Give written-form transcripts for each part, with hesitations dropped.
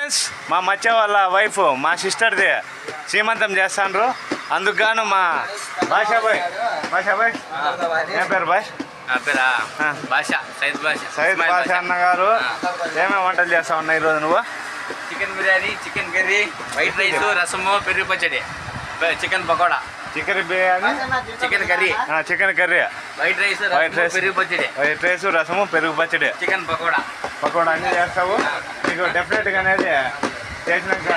Friends మా మచ్చ వాళ్ళ వైఫ్ మా సిస్టర్ది శ్రీమంతం చేస్తాండ్రు. అందుకు గాను మా భాషాబాయ్ ఏం పేరు బాయ్? సైద్ భాష అన్నగారు ఏమేమి వంటలు చేస్తా ఉన్నాయి ఈరోజు? నువ్వు chicken biryani, chicken curry, white rice, రసము, పెరుగు పచ్చడి, chicken pakoda, chicken biryani, chicken curry, white rice, పెరుగు పచ్చడి, వైట్ రైస్, రసము, పెరుగు పచ్చడి, చికెన్ పకోడా అన్నీ చేస్తావు. మీకు డెఫినెట్గా అనేది చేసినాక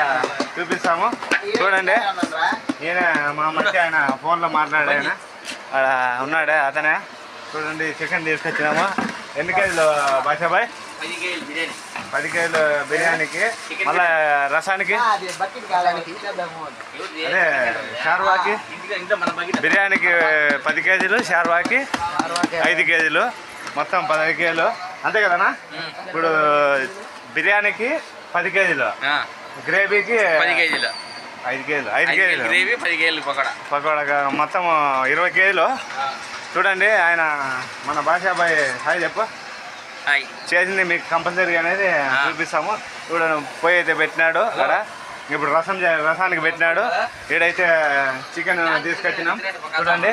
చూపిస్తాము. చూడండి, ఈయన మా మధ్య ఆయన ఫోన్లో మాట్లాడే ఆయన ఉన్నాడే అతనే. చూడండి, చికెన్ తీసుకొచ్చినాము. ఎన్ని కేజీలు భాషాబాయ్? 10 కేజీలు బిర్యానీకి, మళ్ళీ రసానికి, అదే షార్వాకి. బిర్యానీకి 10 కేజీలు, షార్వాకి 5 కేజీలు, మొత్తం 15 కేజీలు. అంతే కదనా? ఇప్పుడు బిర్యానీకి 10 కేజీలు, గ్రేవీకి 10 కేజీలు, 5 కేజీలు, 5 కేజీలు గ్రేవీ, 10 కేజీలు పకోడా, మొత్తం 20 కేజీలు. చూడండి, ఆయన మన భాషాబాయ్ హాయ్ చెప్పు. చేసింది మీకు కంపల్సరీగా అనేది చూపిస్తాము. చూడండి, పొయ్యి అయితే పెట్టినాడు అక్కడ. ఇప్పుడు రసానికి పెట్టినాడు. ఈడైతే చికెన్ తీసుకొచ్చినాం. చూడండి,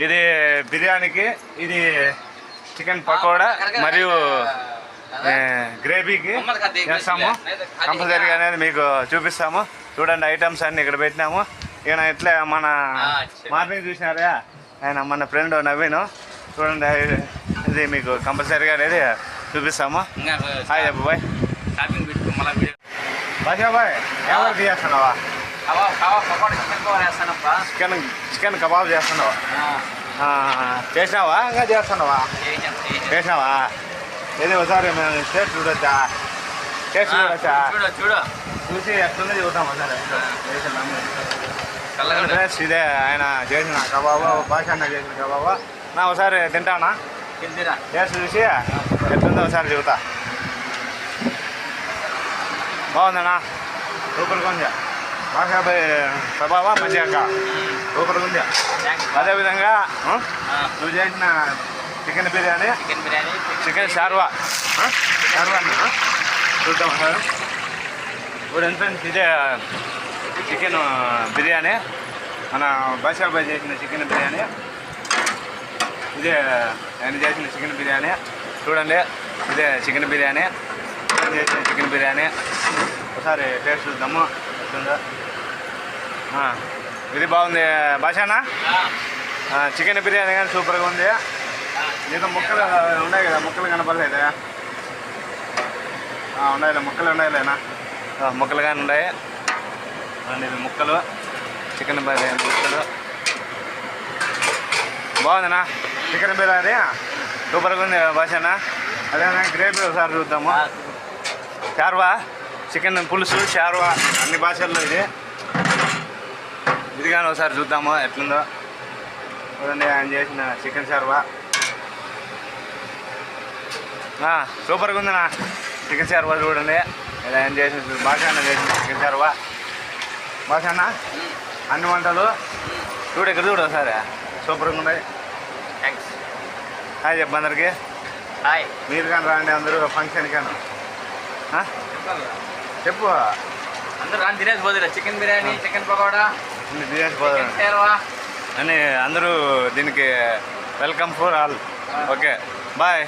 ఇది బిర్యానీకి, ఇది చికెన్ పకోడా మరియు గ్రేవీకి చేస్తాము. కంపల్సరీగా అనేది మీకు చూపిస్తాము. చూడండి, ఐటమ్స్ అన్నీ ఇక్కడ పెట్టినాము. ఈయన ఇట్లా మన మార్నింగ్ చూసినారా, ఆయన మన ఫ్రెండ్ నవీన్. చూడండి, ఇది మీకు కంపల్సరీగా అనేది చూపిస్తాము. హాయ్ చెప్పు బాయ్. భాషాబాయ్ ఎవరికి చేస్తున్నావా? చికెన్ కబాబ్ చేస్తున్నావా? చేసినావా? ఇంకా చేస్తున్నావా? చేసినావా? ఏది ఒకసారి మేము టేస్ట్ చూడొచ్చా? చూసి ఎట్లుందో చూద్దాం ఒకసారి. ఇదే ఆయన చేసిన కబాబా, భాష అన్న చేసిన కబాబా. నా ఒకసారి తింటానా? టేస్ట్ చూసి ఎట్లుందో ఒకసారి చెబుతా. బాగుందన్నా, సూపర్గా ఉంది. భాషాబాయ్ కబాబా మంచిగా సూపర్గా ఉంది. అదేవిధంగా నువ్వు చేసిన చికెన్ బిర్యానీ, చికెన్ షార్వా చూద్దాం సార్. ఇప్పుడు ఎంత ఇదే చికెన్ బిర్యానీ, మన భాషాబాయ్ చేసిన చికెన్ బిర్యానీ, ఇదే ఆయన చేసిన చికెన్ బిర్యానీ. చూడండి, ఇదే చికెన్ బిర్యానీ, చేసిన చికెన్ బిర్యానీ. ఒకసారి టేస్ట్ చూద్దాము ఎట్లుందో. ఇది బాగుంది భాషనా. చికెన్ బిర్యానీ కానీ సూపర్గా ఉంది. నీతో ముక్కలు ఉన్నాయి కదా, ముక్కలు కనపడలేదా? ఉన్నాయిలే, ముక్కలు ఉన్నాయిలేనా? ముక్కలు కానీ ఉన్నాయి. ఇది ముక్కలు, చికెన్ బిర్యానీ ముక్కలు. బాగుందినా చికెన్ బిర్యానీ, సూపర్గా ఉంది భాషనా. అదేనా గ్రేవీ ఒకసారి చూద్దాము. షార్వా, చికెన్ పులుసు, షార్వా అన్ని భాషల్లో ఇది కానీ ఒకసారి చూద్దాము ఎట్లుందో. చూడండి, ఆయన చేసిన చికెన్ షార్వా సూపర్గా ఉందినా చికెన్ షార్వా. చూడండి, ఆయన చేసిన భాష అన్న చేసిన చికెన్ షార్వా. భాష అన్న అన్ని వంటలు చూడు, ఇక్కడ చూడు ఒకసారి, సూపర్గా ఉన్నాయి. థ్యాంక్స్. హాయ్ చెప్పు అందరికి. హాయ్. మీరు కానీ రాండి అందరూ ఫంక్షన్ కాను. చెప్పు, అందరూ రాని తినేసి పోదురా. చికెన్ బిర్యానీ, చికెన్ పకోడా తినేసి పోదు అని అందరూ దీనికి welcome for all. Okay, bye.